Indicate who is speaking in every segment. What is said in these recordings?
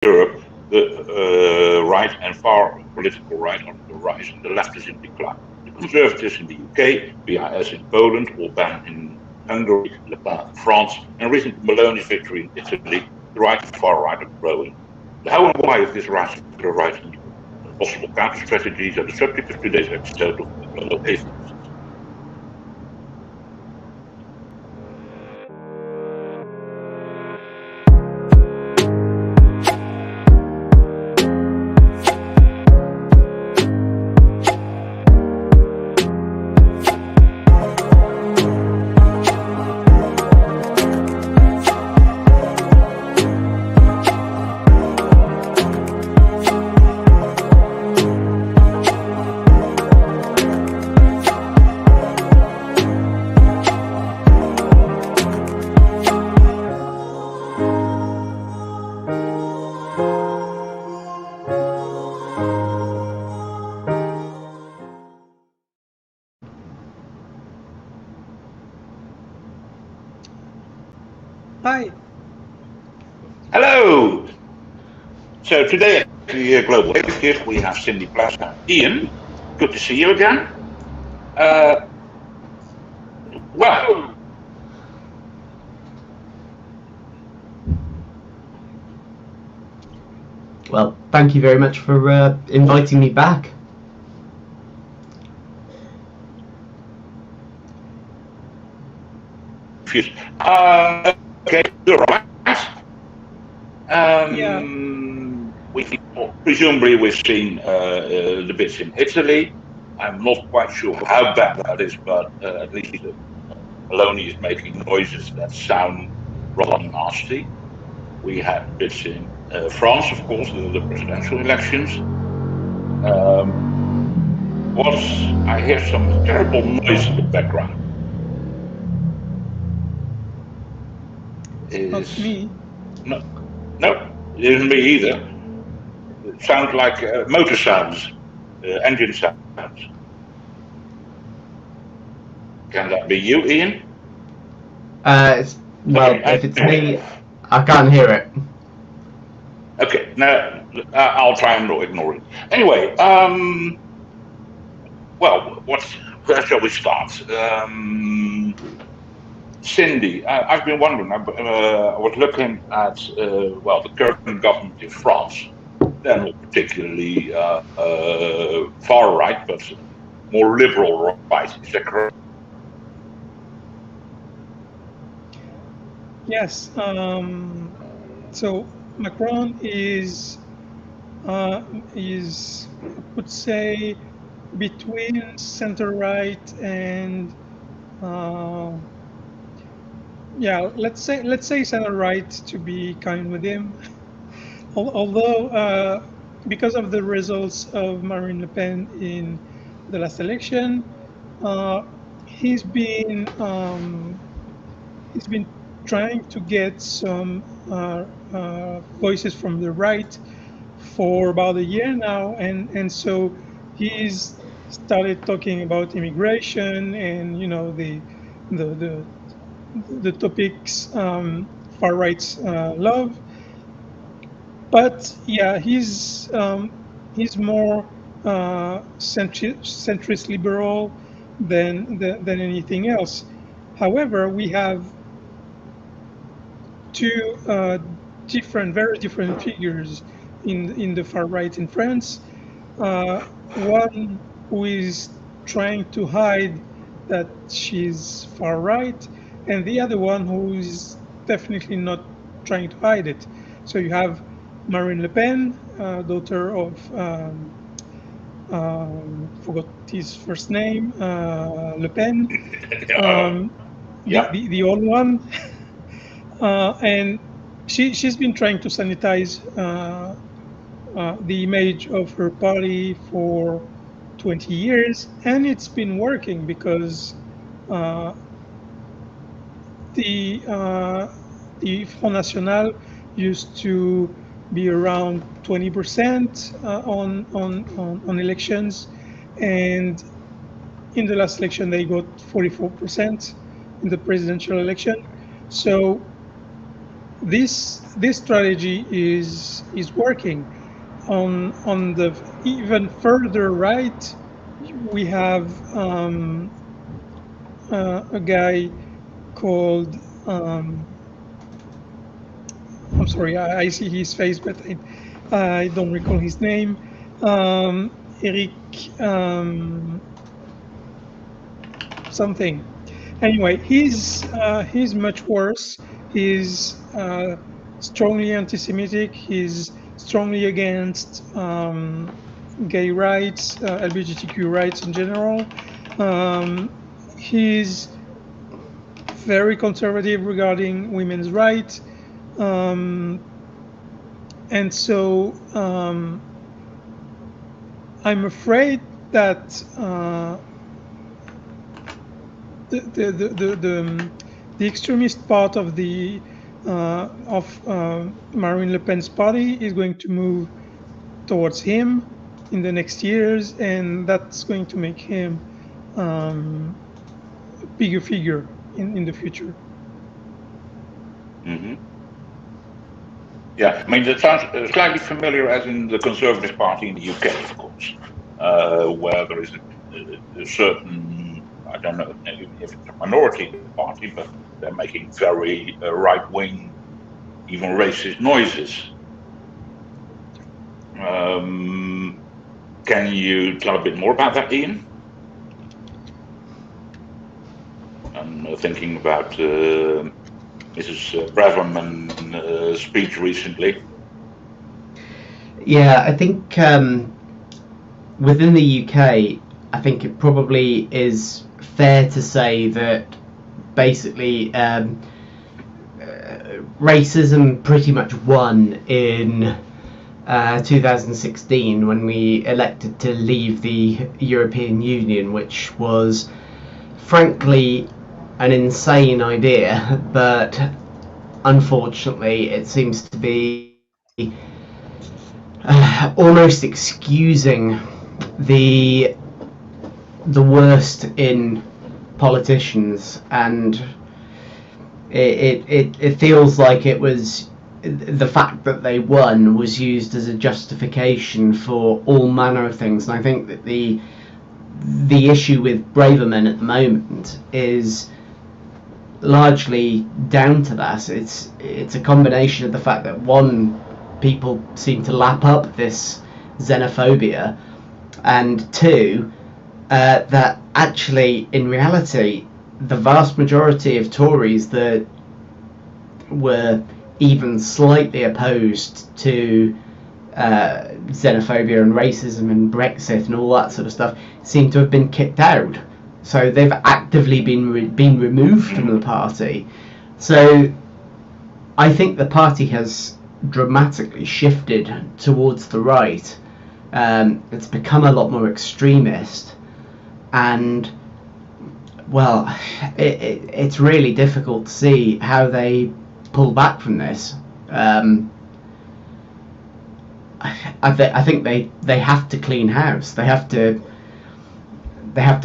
Speaker 1: Europe, the right and far political right are on the rise, and the left is in decline. The Conservatives in the UK, PIS in Poland, Orban in Hungary, Le Pen in France, and recent Meloni's victory in Italy, the right and far right are growing. The how and why of this rise to the right and possible counter strategies are the subject of today's episode of Global Atheists.
Speaker 2: Hi.
Speaker 1: Hello. So today at the Global Atheists we have Cindy, Plaza and Ian. Good to see you again. Well,
Speaker 3: Well, thank you very much for inviting me back.
Speaker 1: Okay, all right.
Speaker 2: Yeah.
Speaker 1: Presumably we've seen the bits in Italy. I'm not quite sure how bad that is, but at least Meloni is making noises that sound rather nasty. We had bits in France, of course, the presidential elections. I hear some terrible noise in the background.
Speaker 2: Not me.
Speaker 1: No, it isn't me either. It sounds like motor sounds, engine sounds. Can that be you, Ian?
Speaker 3: If it's me, I can't hear it.
Speaker 1: Okay, now I'll try and ignore it. Anyway, where shall we start? Cindy, I've been wondering. I was looking at the current government in France. They're not particularly far right, but more liberal right. Is that correct?
Speaker 2: Yes. So Macron is I would say between center right and let's say center right to be kind with him. Although because of the results of Marine Le Pen in the last election, he's been trying to get some voices from the right for about a year now, and so he's started talking about immigration and the topics far rights love. But yeah, he's more centrist liberal than anything else. However, we have two very different figures in the far right in France. One who is trying to hide that she's far right, and the other one who is definitely not trying to hide it. So you have Marine Le Pen, daughter of forgot his first name, Le Pen, the old one, and she's been trying to sanitize the image of her party for 20 years, and it's been working because the Front National used to be around 20% on elections, and in the last election they got 44% in the presidential election. So this strategy is working. On the even further right, we have a guy called I'm sorry, I see his face, but I don't recall his name. Eric something. Anyway, he's much worse. He's strongly anti-Semitic. He's strongly against gay rights, LGBTQ rights in general. He's very conservative regarding women's rights. And so I'm afraid that the extremist part of Marine Le Pen's party is going to move towards him in the next years, and that's going to make him a bigger figure in the future.
Speaker 1: Mm-hmm. Yeah, I mean, that sounds slightly familiar as in the Conservative Party in the UK, of course, where there is a certain, I don't know if it's a minority in the party, but they're making very right-wing, even racist noises. Can you tell a bit more about that, Ian? I'm thinking about Mrs. Braverman's speech recently.
Speaker 3: Yeah, I think within the UK, I think it probably is fair to say that basically racism pretty much won in 2016 when we elected to leave the European Union, which was frankly an insane idea, but unfortunately it seems to be almost excusing the worst in politicians, and it feels like it was the fact that they won was used as a justification for all manner of things. And I think that the issue with Braverman at the moment is largely down to that. It's a combination of the fact that, one, people seem to lap up this xenophobia, and two, that actually in reality the vast majority of Tories that were even slightly opposed to xenophobia and racism and Brexit and all that sort of stuff seem to have been kicked out. So they've actively been removed from the party. So I think the party has dramatically shifted towards the right. It's become a lot more extremist, and well, it's really difficult to see how they pull back from this. I think they have to clean house. They have to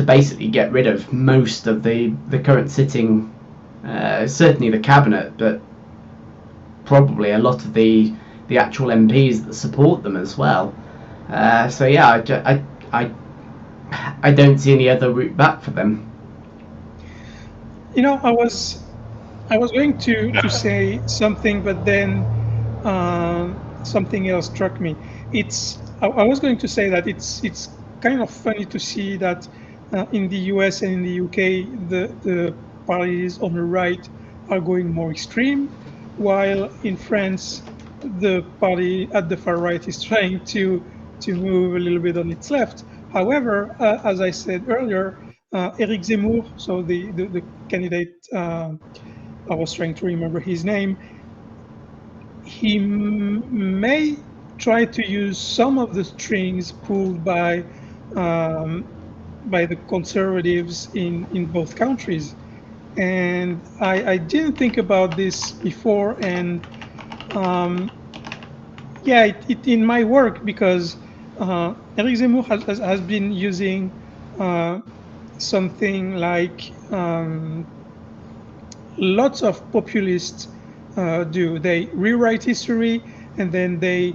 Speaker 3: basically get rid of most of the current sitting, certainly the cabinet, but probably a lot of the actual MPs that support them as well. So yeah, I don't see any other route back for them.
Speaker 2: You know, I was going to say something, but then something else struck me. I was going to say that it's kind of funny to see that in the US and in the UK the parties on the right are going more extreme, while in France the party at the far right is trying to move a little bit on its left. However, as I said earlier, Eric Zemmour, so the candidate, I was trying to remember his name, he may try to use some of the strings pulled by the conservatives in both countries. And I didn't think about this before, and yeah, it in my work, because Eric Zemmour has been using something like lots of populist do. They rewrite history, and then they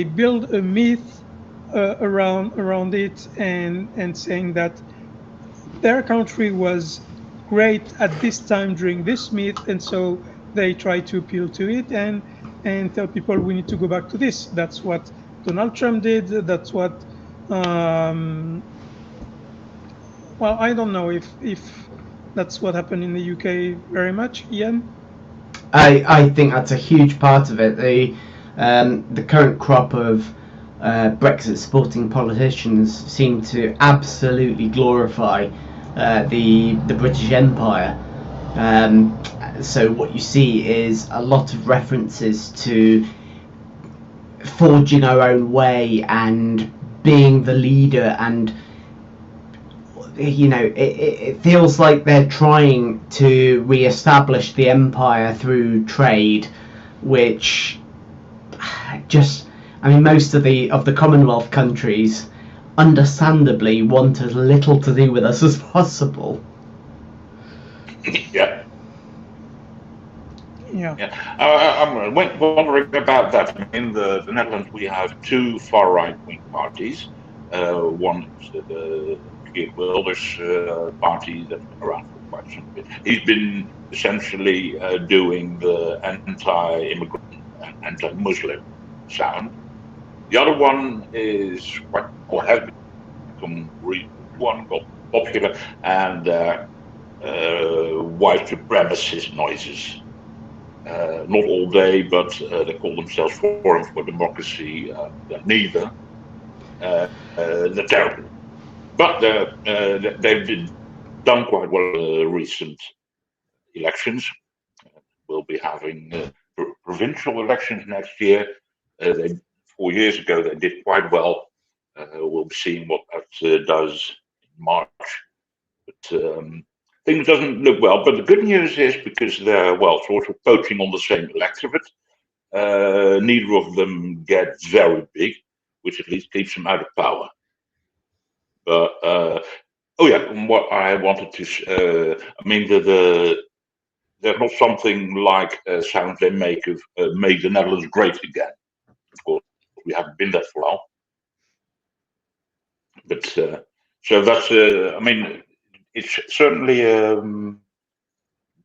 Speaker 2: build a myth around it, and saying that their country was great at this time during this myth, and so they try to appeal to it and tell people we need to go back to this. That's what Donald Trump did. That's what well, I don't know if that's what happened in the UK very much, Ian.
Speaker 3: I think that's a huge part of it. The current crop of Brexit supporting politicians seem to absolutely glorify the British Empire. So what you see is a lot of references to forging our own way and being the leader, and it feels like they're trying to re-establish the empire through trade, which most of the Commonwealth countries understandably want as little to do with us as possible.
Speaker 1: Yeah. I'm wondering about that. In the Netherlands, we have two far right-wing parties. One is the Geert Wilders party that's been around for quite some bit. He's been essentially doing the anti-immigrant and anti-Muslim sound. The other one is has become got popular, and white supremacist noises. Not all day, but they call themselves Forum for Democracy. They're neither. They're terrible. But they've been done quite well in the recent elections. We'll be having provincial elections next year. 4 years ago, they did quite well. We'll be seeing what that does in March. But things doesn't look well. But the good news is, because they're, sort of poaching on the same electorate, neither of them get very big, which at least keeps them out of power. But what I wanted to, there's not something like sounds they make of "Make the Netherlands Great Again." Of course, we haven't been there for a while. But so that's, it's certainly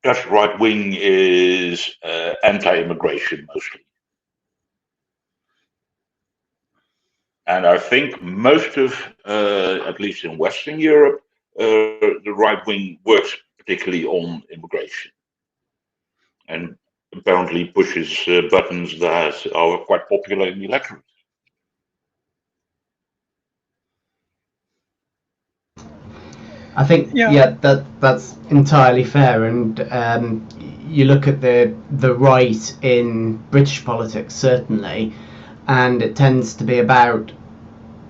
Speaker 1: Dutch right wing is anti-immigration mostly. And I think most of, at least in Western Europe, the right wing works particularly on immigration, and apparently pushes buttons that are quite popular in the electorate.
Speaker 3: I think that's entirely fair, and you look at the right in British politics certainly, and it tends to be about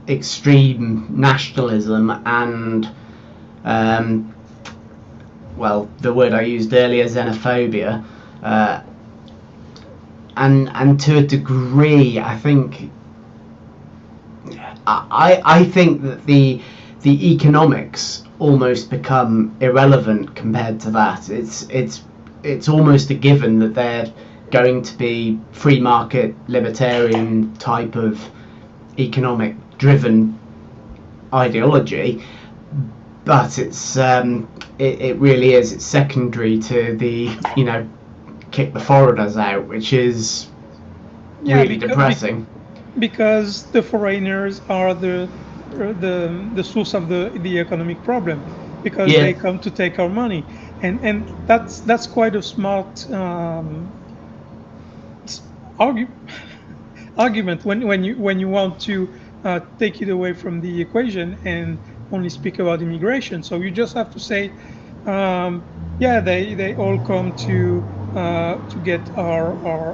Speaker 3: extreme nationalism and the word I used earlier, xenophobia, and to a degree I think that the economics almost become irrelevant compared to that. It's almost a given that they're going to be free market libertarian type of economic driven ideology, but it really is, it's secondary to the kick the foreigners out, which is really depressing,
Speaker 2: because the foreigners are the source of the economic problem, because they come to take our money, and that's quite a smart argument when you want to take it away from the equation and only speak about immigration. So you just have to say, they all come to get our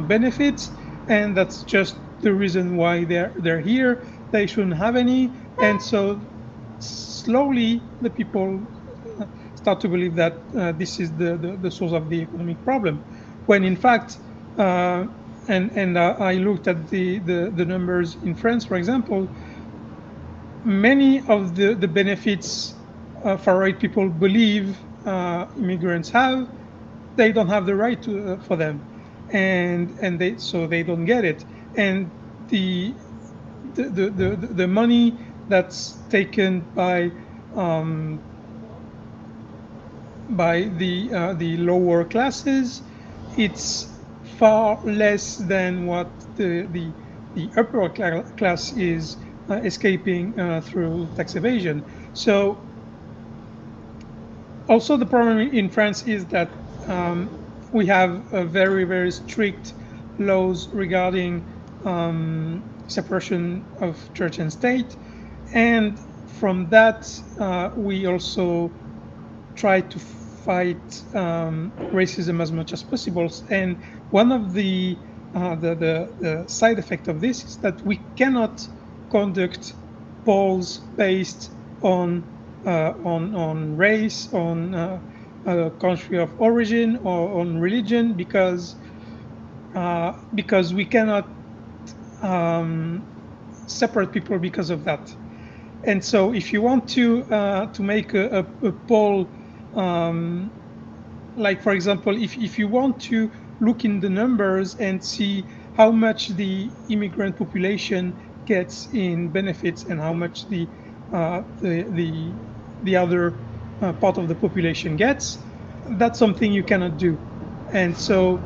Speaker 2: benefits, and that's just the reason why they're here. They shouldn't have any, and so slowly the people start to believe that this is the source of the economic problem, when in fact, I looked at the numbers in France, for example. Many of the benefits far right people believe immigrants have they don't have the right to for them, and they don't get it, and the money that's taken by the lower classes, it's far less than what the upper class is escaping through tax evasion. So also the problem in France is that we have a very, very strict laws regarding separation of church and state, and from that we also try to fight racism as much as possible. And one of the side effect of this is that we cannot conduct polls based on race, on country of origin, or on religion, because we cannot separate people because of that. And so if you want to make a poll, like for example, if you want to look in the numbers and see how much the immigrant population gets in benefits and how much the other part of the population gets, that's something you cannot do. And so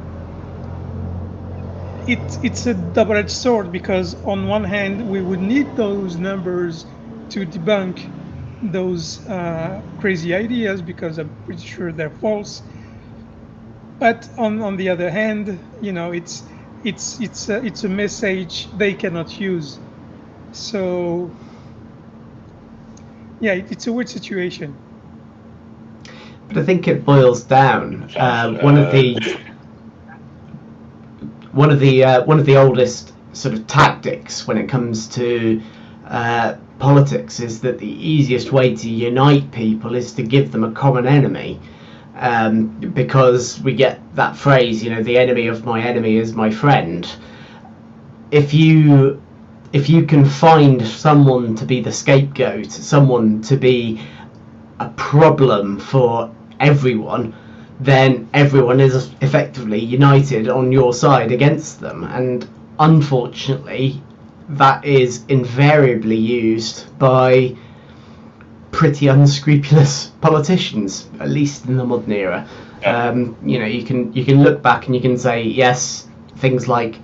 Speaker 2: it's a double-edged sword, because on one hand we would need those numbers to debunk those crazy ideas, because I'm pretty sure they're false. But on the other hand, it's a message they cannot use. So yeah, it's a weird situation.
Speaker 3: But I think it boils down one of the oldest sort of tactics when it comes to politics is that the easiest way to unite people is to give them a common enemy, because we get that phrase, the enemy of my enemy is my friend. If you can find someone to be the scapegoat, someone to be a problem for everyone, then everyone is effectively united on your side against them. And unfortunately, that is invariably used by pretty unscrupulous politicians, at least in the modern era. You can look back and you can say, yes, things like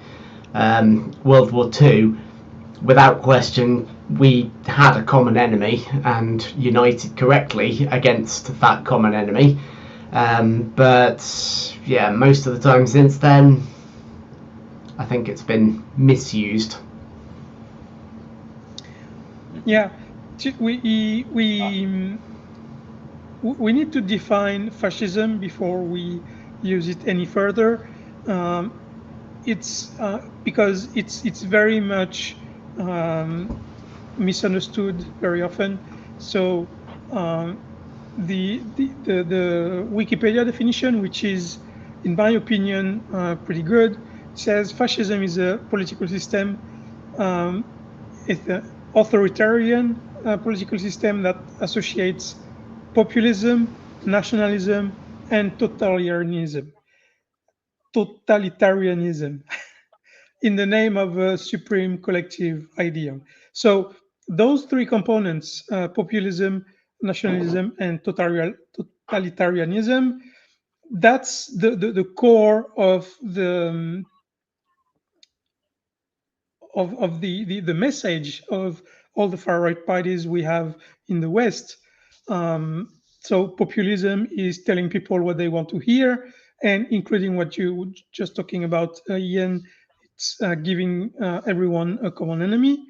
Speaker 3: World War II, without question, we had a common enemy and united correctly against that common enemy. But yeah, most of the time since then, I think it's been misused.
Speaker 2: Yeah, we need to define fascism before we use it any further. It's because it's very much misunderstood very often. So the Wikipedia definition, which is, in my opinion, pretty good, says fascism is a political system. It's an authoritarian political system that associates populism, nationalism, and totalitarianism in the name of a supreme collective idea. So those three components, populism, nationalism, and totalitarianism, that's the core of the message of all the far right parties we have in the West. So populism is telling people what they want to hear, and including what you were just talking about, Ian, it's giving everyone a common enemy.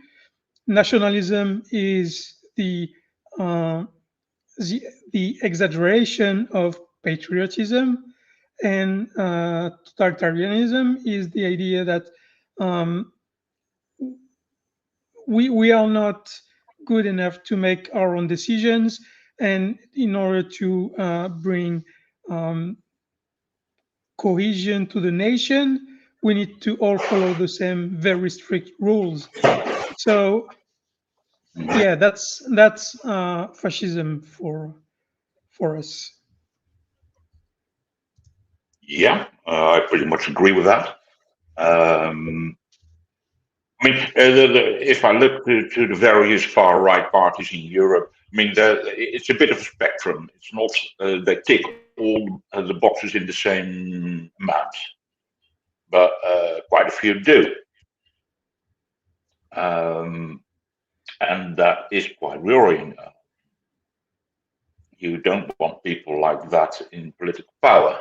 Speaker 2: Nationalism is the exaggeration of patriotism, and totalitarianism is the idea that we are not good enough to make our own decisions, and in order to bring cohesion to the nation, we need to all follow the same very strict rules. So yeah, that's fascism for us.
Speaker 1: Yeah, I pretty much agree with that. If I look to the various far-right parties in Europe, it's a bit of a spectrum. It's not they tick all the boxes in the same amount, but quite a few do. And that is quite worrying. You don't want people like that in political power.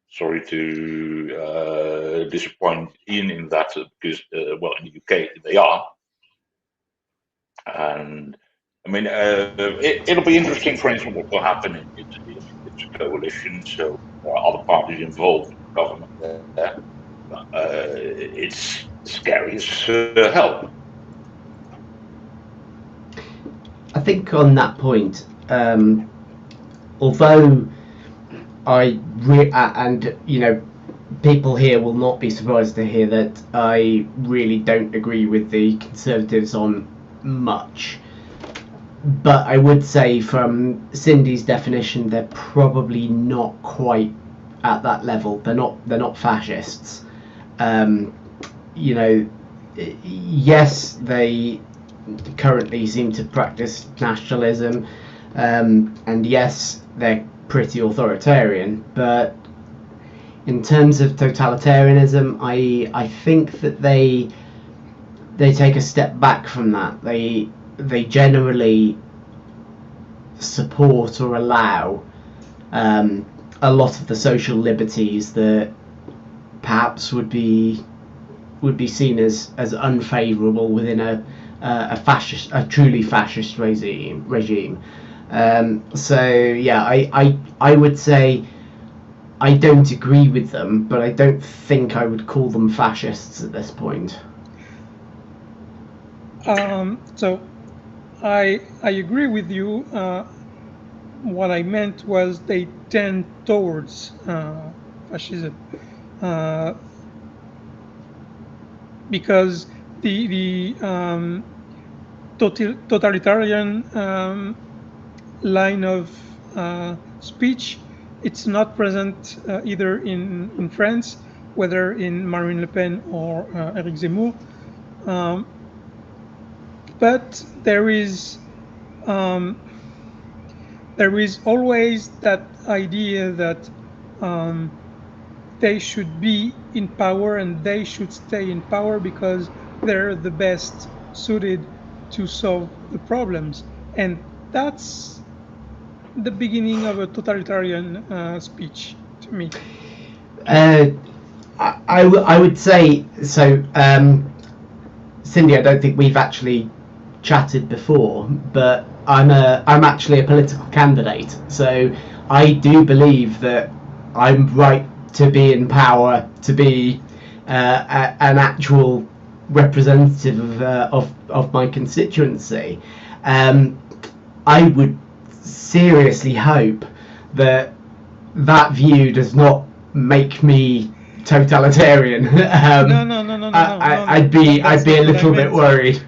Speaker 1: Sorry to disappoint Ian in that, because, in the UK they are. And it'll be interesting, for instance, what will happen in Italy. It's a coalition, so there are other parties involved in the government there. But, it's scary as hell.
Speaker 3: I think on that point, although people here will not be surprised to hear that I really don't agree with the Conservatives on much, but I would say from Cindy's definition, they're probably not quite at that level. They're not fascists. Yes, they currently seem to practice nationalism, and yes, they're pretty authoritarian, but in terms of totalitarianism, I think that they take a step back from that. They generally support or allow a lot of the social liberties that perhaps would be seen as unfavourable within a truly fascist regime. So yeah, I would say I don't agree with them, but I don't think I would call them fascists at this point.
Speaker 2: So I agree with you. What I meant was they tend towards fascism, because the totalitarian line of speech, it's not present either in France, whether in Marine Le Pen or Eric Zemmour. But there is always that idea that they should be in power and they should stay in power because they're the best suited to solve the problems, and that's the beginning of a totalitarian speech to me.
Speaker 3: I would say so. Cindy, I don't think we've actually chatted before, but I'm actually a political candidate, so I do believe that I'm right to be in power, to be an actual representative of my constituency. I would seriously hope that view does not make me totalitarian.
Speaker 2: No.
Speaker 3: I'd be a little bit worried.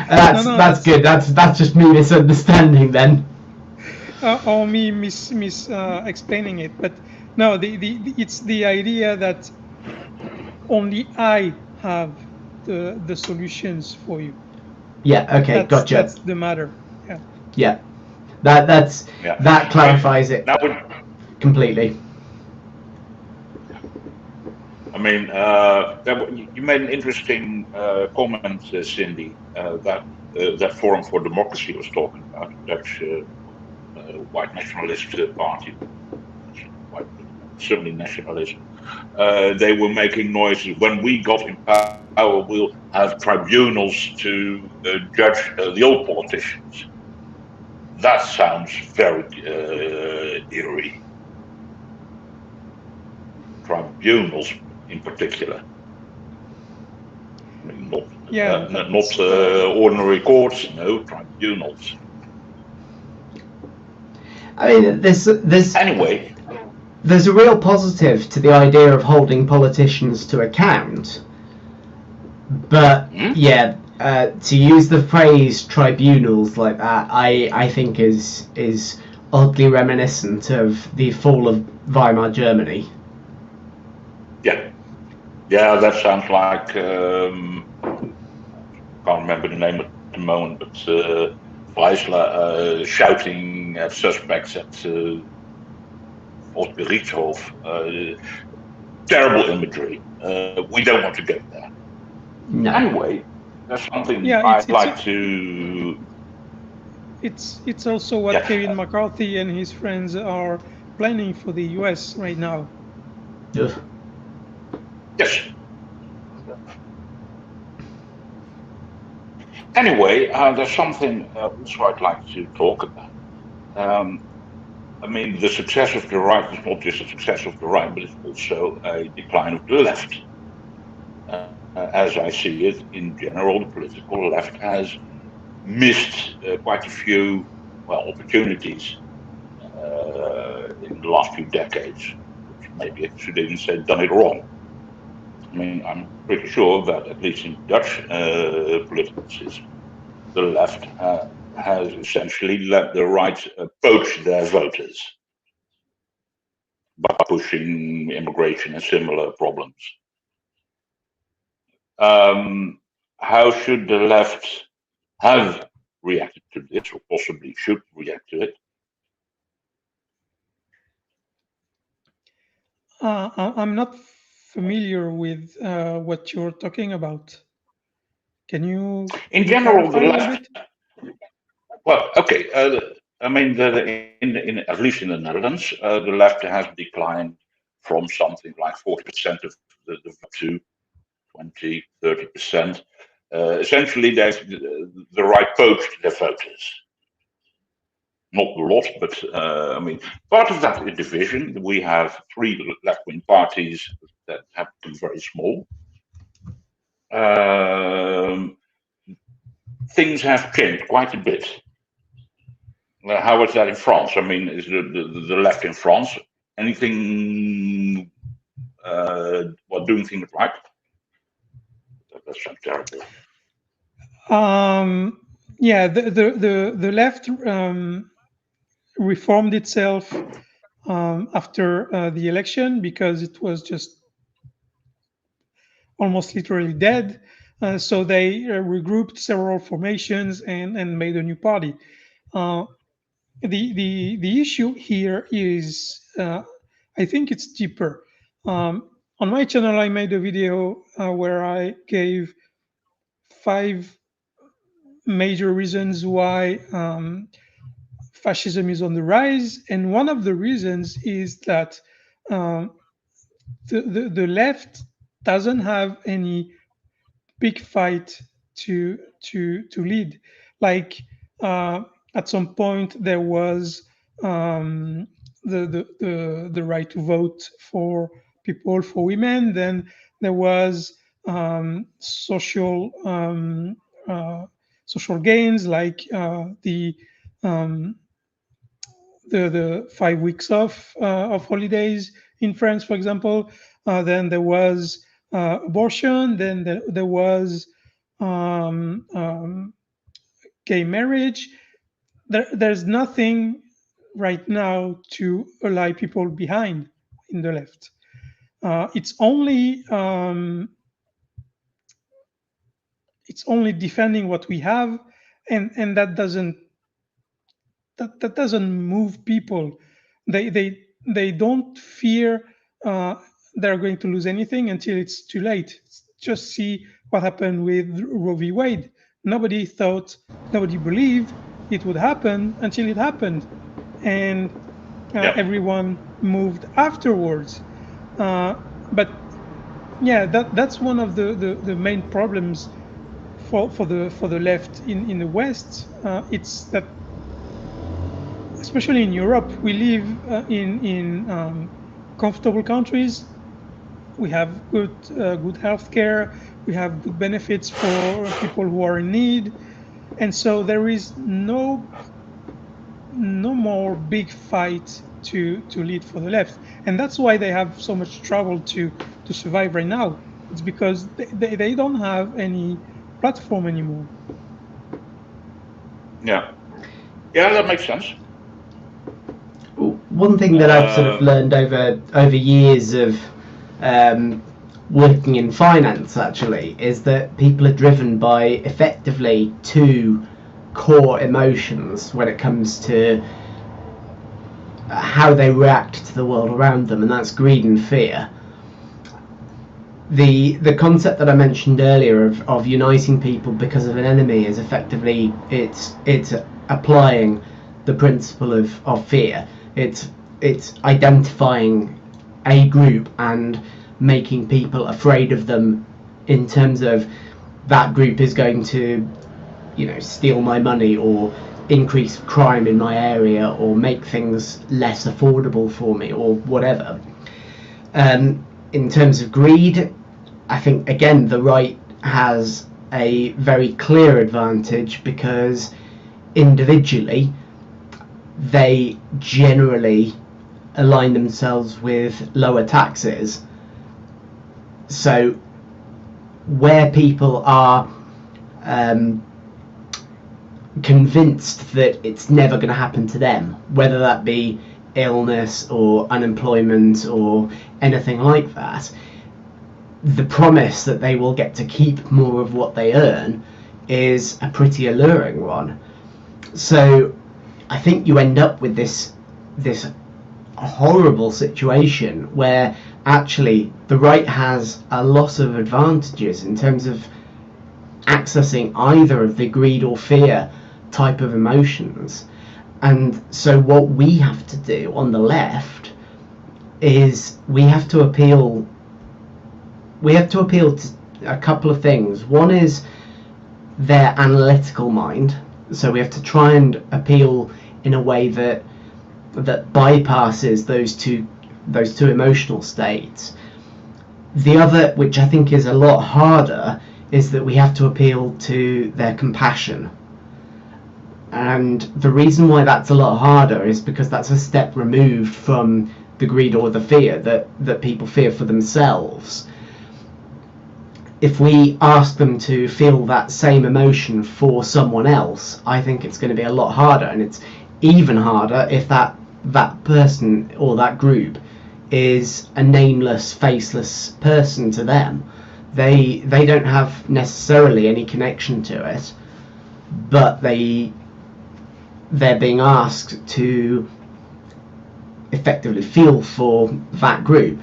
Speaker 3: That's good. That's just me misunderstanding then.
Speaker 2: Or me explaining it, but no, it's the idea that only I have the solutions for you.
Speaker 3: Yeah. Okay. Gotcha.
Speaker 2: That's the matter. Yeah.
Speaker 3: Yeah. That clarifies it completely.
Speaker 1: You made an interesting comment, Cindy, that Forum for Democracy was talking about, Dutch white nationalist party, certainly nationalism. They were making noises, when we got in power, we'll have tribunals to judge the old politicians. That sounds very eerie. Tribunals in particular. Not ordinary courts, no, tribunals. Anyway,
Speaker 3: there's a real positive to the idea of holding politicians to account, but to use the phrase tribunals like that, I think is oddly reminiscent of the fall of Weimar Germany.
Speaker 1: Yeah, that sounds like can't remember the name at the moment, but Weisler shouting at suspects at Gerichtshof. Terrible imagery. We don't want to go there.
Speaker 3: No.
Speaker 1: Anyway, there's something I'd like to.
Speaker 2: It's also what Kevin McCarthy and his friends are planning for the US right now.
Speaker 3: Ugh.
Speaker 1: Yes. Anyway, there's something also I'd like to talk about. I mean, the success of the right is not just a success of the right, but it's also a decline of the left. As I see it, in general, the political left has missed quite a few opportunities in the last few decades, which maybe I should even say done it wrong. I mean, I'm pretty sure that at least in Dutch political system, the left has essentially let the right poach their voters by pushing immigration and similar problems. How should the left have reacted to this, or possibly should react to it?
Speaker 2: I'm not familiar with what you're talking about. Can you?
Speaker 1: In general, the left. Well, okay. I mean, at least in the Netherlands, the left has declined from something like 40% of the to 20, 30%. Essentially, the right poached their voters. Not a lot, but I mean, part of that division, we have 3 left-wing parties that have been very small. Things have changed quite a bit. How is that in France? I mean, is the left in France anything doing things right? That sounds terrible.
Speaker 2: Yeah, the left reformed itself after the election because it was just almost literally dead. So they regrouped several formations and made a new party. The issue here is, I think it's deeper. On my channel, I made a video where I gave 5 major reasons why fascism is on the rise, and one of the reasons is that the left doesn't have any big fight to lead. Like at some point there was the right to vote for people, for women. Then there was social gains like the 5 weeks off of holidays in France, for example. Then there was abortion. Then there was gay marriage. There's nothing right now to ally people behind in the left. It's only defending what we have, and that doesn't move people. They don't fear they're going to lose anything until it's too late. Just see what happened with Roe v. Wade. Nobody believed it would happen until it happened, and everyone moved afterwards. But yeah, that's one of the main problems for the left in the West. It's that, especially in Europe, we live in comfortable countries. We have good healthcare. We have good benefits for people who are in need, and so there is no more big fight to lead for the left, and that's why they have so much trouble to survive right now. It's because they don't have any platform anymore.
Speaker 1: Yeah, that makes sense.
Speaker 3: one thing that I've sort of learned over years of working in finance, actually, is that people are driven by effectively two core emotions when it comes to how they react to the world around them, and that's greed and fear. The concept that I mentioned earlier of uniting people because of an enemy is effectively it's applying the principle of fear. It's identifying a group and making people afraid of them in terms of that group is going to, steal my money or increase crime in my area or make things less affordable for me or whatever. In terms of greed, I think again the right has a very clear advantage because individually they generally align themselves with lower taxes. So where people are convinced that it's never going to happen to them, whether that be illness or unemployment or anything like that, the promise that they will get to keep more of what they earn is a pretty alluring one. So I think you end up with this horrible situation where actually the right has a lot of advantages in terms of accessing either of the greed or fear type of emotions. And so what we have to do on the left is we have to appeal to a couple of things. One is their analytical mind, so we have to try and appeal in a way that bypasses those two emotional states. The other, which I think is a lot harder, is that we have to appeal to their compassion. And the reason why that's a lot harder is because that's a step removed from the greed or the fear that people fear for themselves. If we ask them to feel that same emotion for someone else, I think it's going to be a lot harder, and it's even harder if that person or that group is a nameless, faceless person to them. They don't have necessarily any connection to it, but they're being asked to effectively feel for that group,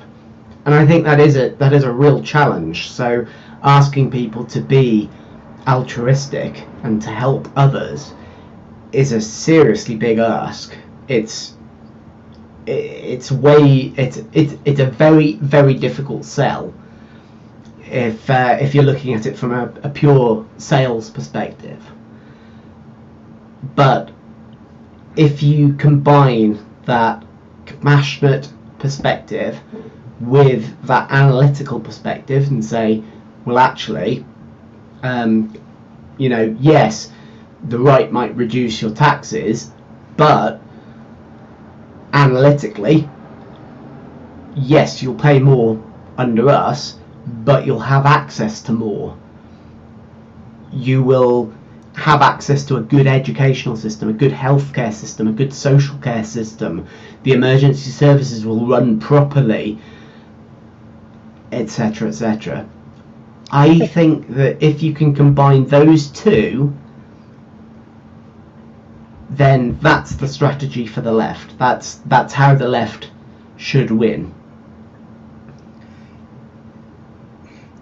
Speaker 3: and I think that is a real challenge. So asking people to be altruistic and to help others is a seriously big ask. It's a very, very difficult sell if you're looking at it from a pure sales perspective. But if you combine that compassionate perspective with that analytical perspective and say, well, actually, yes, the right might reduce your taxes, but analytically, yes, you'll pay more under us, but you'll have access to more. You will have access to a good educational system, a good healthcare system, a good social care system. The emergency services will run properly, etc., etc. I think that if you can combine those two, then that's the strategy for the left. That's how the left should win.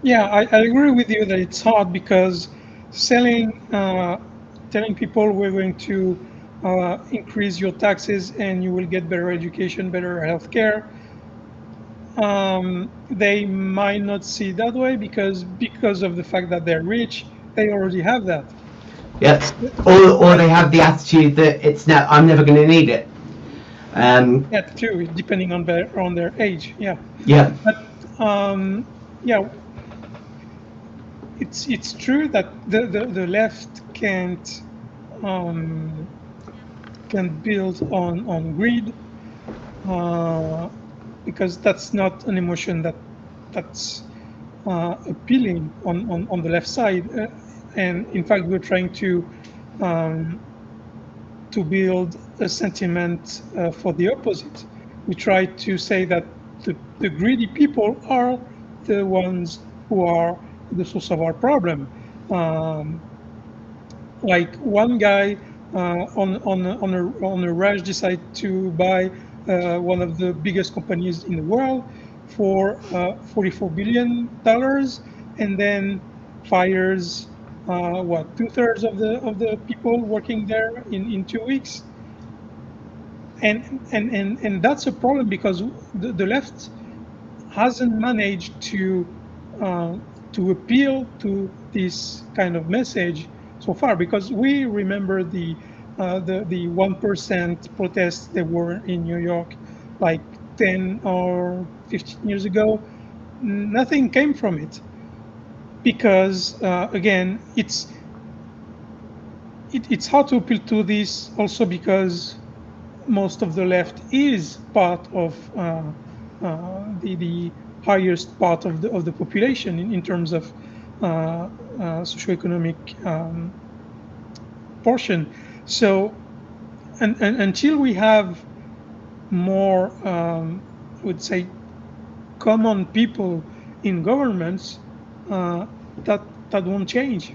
Speaker 2: Yeah, I agree with you that it's hard because telling people we're going to increase your taxes and you will get better education, better healthcare, they might not see it that way because of the fact that they're rich, they already have that.
Speaker 3: Yes, or they have the attitude that I'm never going to need it.
Speaker 2: That too, depending on their age. Yeah.
Speaker 3: Yeah.
Speaker 2: But yeah, it's true that the left can't build on greed. Because that's not an emotion that's appealing on the left side, and in fact we're trying to build a sentiment for the opposite. we try to say that the greedy people are the ones who are the source of our problem. Like one guy on a rush decided to buy one of the biggest companies in the world for $44 billion, and then fires 2/3 of the people working there in 2 weeks. And that's a problem, because the left hasn't managed to appeal to this kind of message so far, because we remember the 1% protests that were in New York like 10 or 15 years ago. Nothing came from it, because again, it's hard to appeal to this also because most of the left is part of the highest part of the population in terms of socioeconomic portion. So, and until we have more, I would say, common people in governments, that won't change.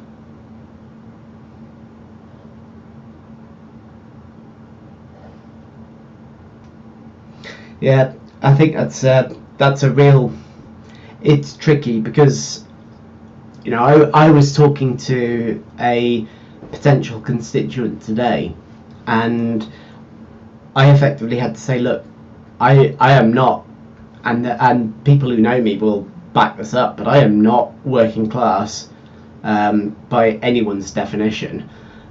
Speaker 3: Yeah, I think that's a real. It's tricky because, you know, I was talking to a potential constituent today, and I effectively had to say, look, I am not, and people who know me will back this up, but I am not working class by anyone's definition.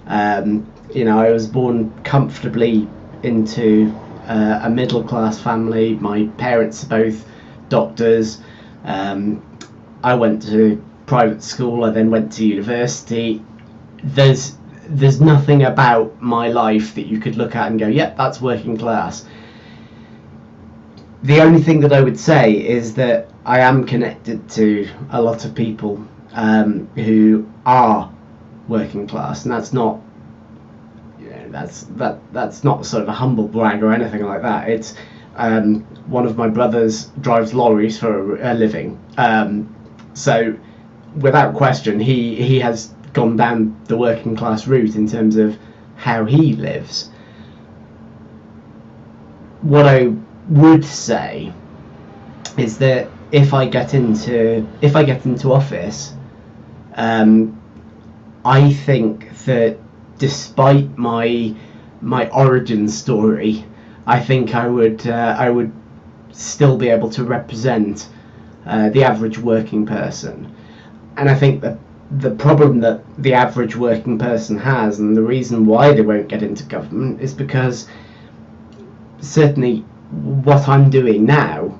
Speaker 3: You know, I was born comfortably into a middle class family. My parents are both doctors. I went to private school. I then went to university. There's nothing about my life that you could look at and go, yep, that's working class. The only thing that I would say is that I am connected to a lot of people who are working class, and that's not, you know, that's not sort of a humble brag or anything like that. It's one of my brothers drives lorries for a living, so without question he has gone down the working class route in terms of how he lives. What I would say is that if I get into office, I think that despite my origin story, I think I would still be able to represent the average working person. And I think that the problem that the average working person has, and the reason why they won't get into government, is because certainly what I'm doing now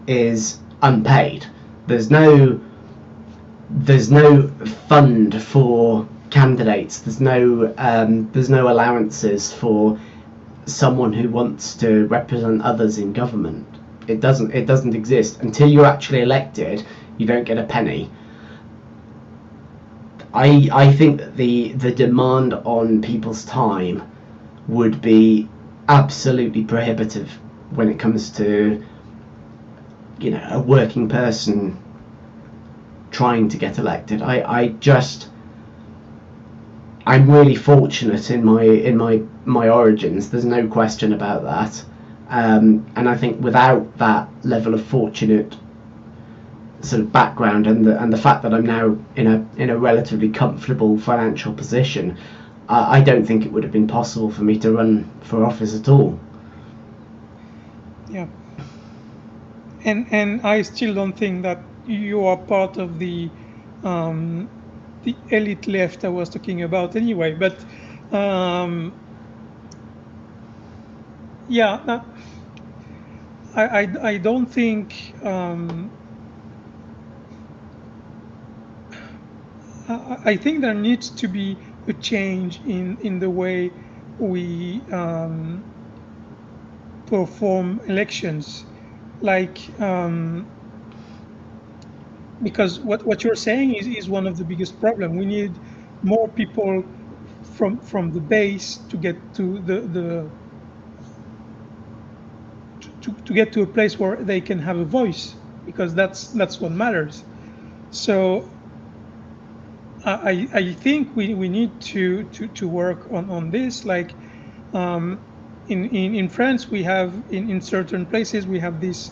Speaker 3: is unpaid. There's no fund for candidates. There's no allowances for someone who wants to represent others in government. It doesn't exist. Until you're actually elected, you don't get a penny. I think that the demand on people's time would be absolutely prohibitive when it comes to, you know, a working person trying to get elected. I'm really fortunate in my origins. There's no question about that. And I think without that level of fortunate sort of background and the fact that I'm now in a relatively comfortable financial position, I don't think it would have been possible for me to run for office at all.
Speaker 2: Yeah. And I still don't think that you are part of the elite left I was talking about anyway. But yeah, I don't think I think there needs to be a change in the way we perform elections, like because what you're saying is one of the biggest problems. We need more people from the base to get to to get to a place where they can have a voice, because that's what matters. So I think we need to work on this. Like in France, we have in certain places we have this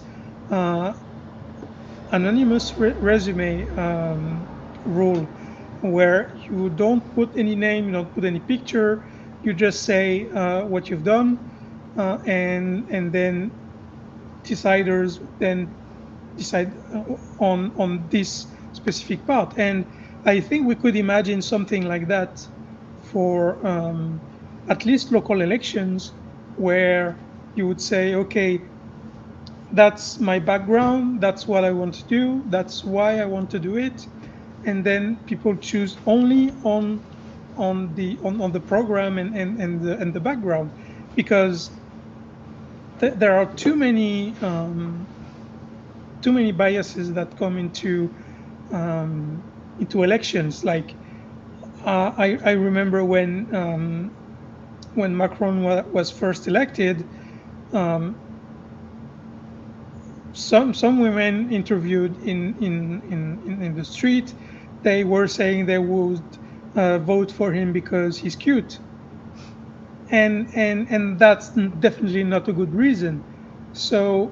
Speaker 2: anonymous resume rule, where you don't put any name, you don't put any picture, you just say what you've done, and then deciders then decide on this specific part. And I think we could imagine something like that for at least local elections, where you would say, okay, that's my background, that's what I want to do, that's why I want to do it, and then people choose only on the program and the background, because there are too many biases that come into elections. Like I remember when Macron was first elected, some women interviewed in the street, they were saying they would vote for him because he's cute, and that's definitely not a good reason. So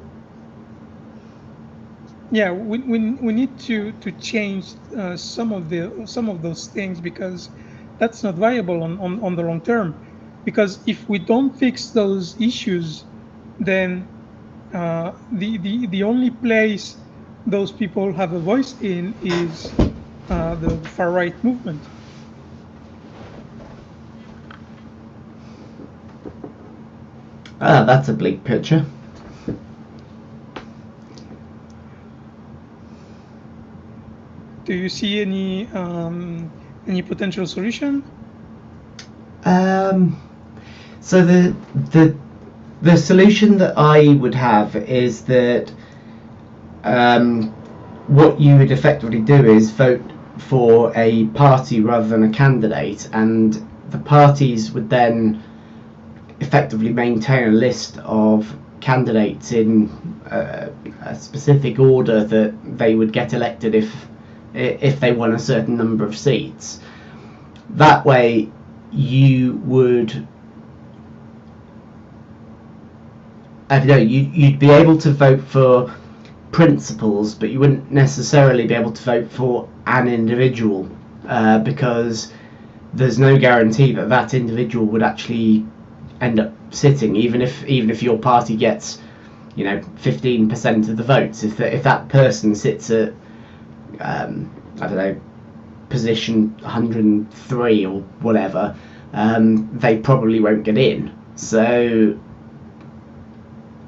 Speaker 2: yeah, we need to change some of those things, because that's not viable on the long term. Because if we don't fix those issues, then the only place those people have a voice in is the far right movement.
Speaker 3: That's a bleak picture.
Speaker 2: Do you see any potential solution?
Speaker 3: So the solution that I would have is that what you would effectively do is vote for a party rather than a candidate, and the parties would then effectively maintain a list of candidates in a specific order that they would get elected if they won a certain number of seats. That way you would, I don't know, you'd be able to vote for principles, but you wouldn't necessarily be able to vote for an individual, because there's no guarantee that that individual would actually end up sitting, even if your party gets 15% of the votes. If that person sits at I don't know, position 103 or whatever, they probably won't get in. So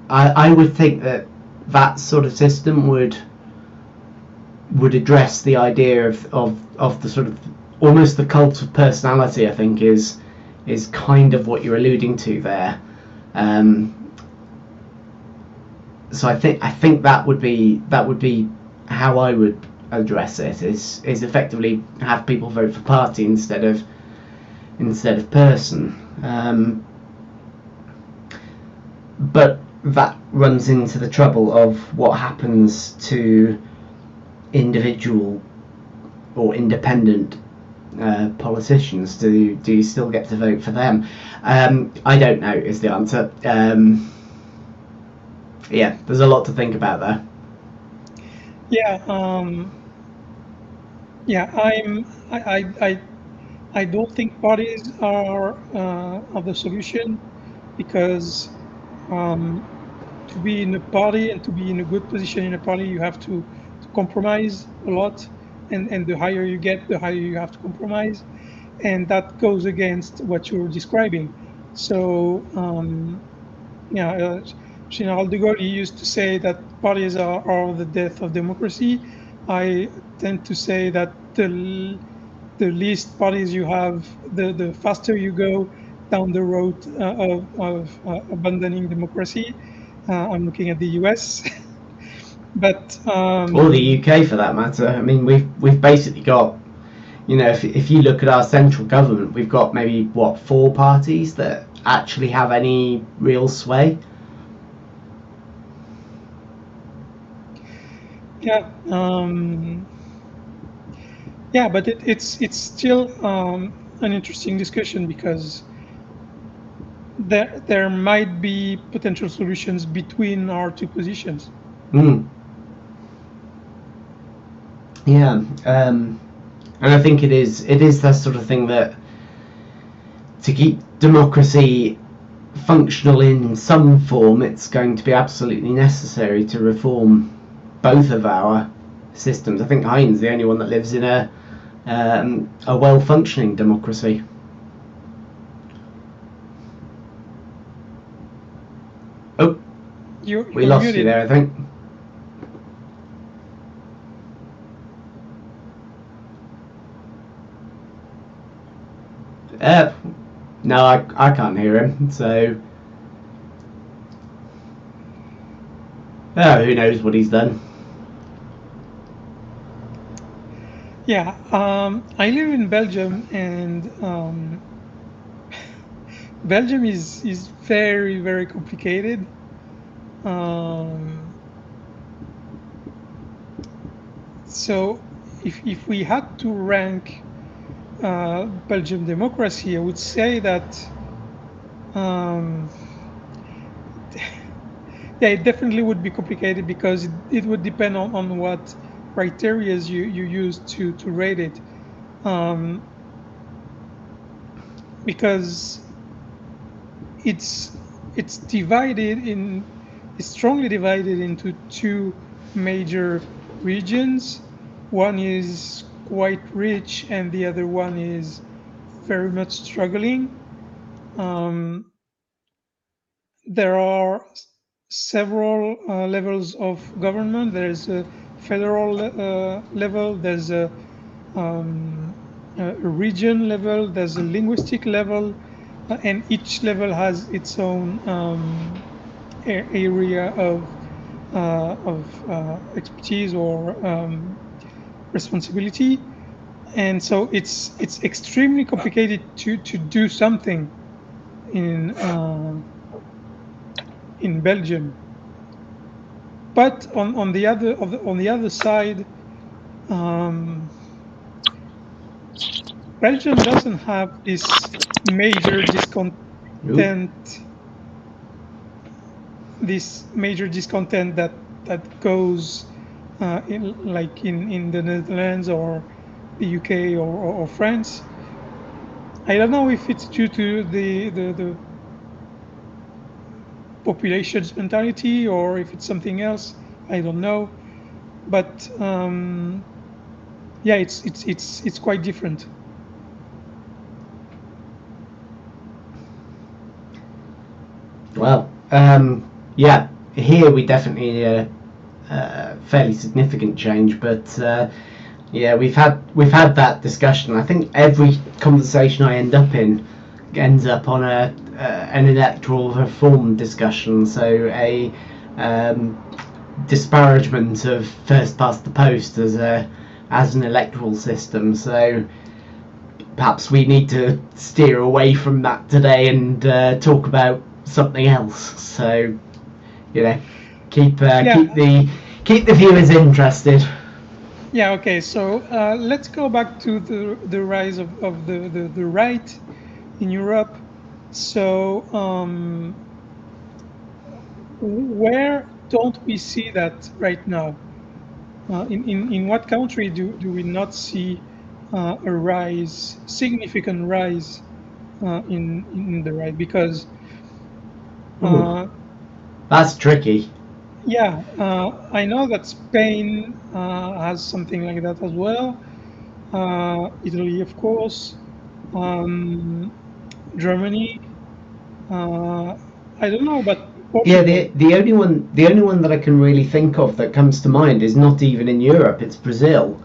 Speaker 3: I would think that sort of system would address the idea of the sort of almost the cult of personality. I think is kind of what you're alluding to there. So I think that would be how I would address it, is effectively have people vote for party instead of person. But that runs into the trouble of what happens to individual or independent politicians. Do you still get to vote for them? I don't know is the answer. Yeah, there's a lot to think about there.
Speaker 2: I don't think parties are the solution, because to be in a party and to be in a good position in a party, you have to compromise a lot, and the higher you get, the higher you have to compromise, and that goes against what you're describing. So General de Gaulle used to say that parties are the death of democracy. I tend to say that the least parties you have, the faster you go down the road of abandoning democracy. I'm looking at the US, but
Speaker 3: or the UK for that matter. I mean, we've basically got, if you look at our central government, we've got maybe 4 parties that actually have any real sway.
Speaker 2: Yeah. Yeah, but it's still an interesting discussion because there might be potential solutions between our two positions.
Speaker 3: Mm. Yeah, and I think it is that sort of thing that to keep democracy functional in some form, it's going to be absolutely necessary to reform both of our systems. I think Hein's the only one that lives in a well-functioning democracy. Oh, we lost
Speaker 2: muted.
Speaker 3: you there, I think. No, I can't hear him, so... Oh, who knows what he's done.
Speaker 2: Yeah, I live in Belgium, and Belgium is very, very complicated. So if we had to rank Belgian democracy, I would say that yeah, it definitely would be complicated because it would depend on what criteria you use to rate it. Because it's strongly divided into two major regions. One is quite rich and the other one is very much struggling. There are several levels of government. There's a federal level, there's a region level, there's a linguistic level, and each level has its own area of expertise or responsibility, and so it's extremely complicated to do something in Belgium. But on the other side, Belgium doesn't have this major discontent. This major discontent that goes in the Netherlands or the UK or France. I don't know if it's due to the population's mentality or if it's something else. I don't know, but yeah, it's quite different.
Speaker 3: Well, yeah, here we definitely fairly significant change, but yeah, we've had that discussion. I think every conversation I end up in ends up on an electoral reform discussion, so a disparagement of first past the post as an electoral system. So perhaps we need to steer away from that today and talk about something else. So, you know, keep the viewers interested.
Speaker 2: Yeah. Okay. So let's go back to the rise of the right in Europe. So where don't we see that right now? In what country do we not see a rise, significant rise in the right? Because
Speaker 3: that's tricky.
Speaker 2: Yeah, I know that Spain has something like that as well. Italy, of course. Germany. I don't know, but Portugal.
Speaker 3: Yeah, the only one that I can really think of that comes to mind is not even in Europe. It's Brazil,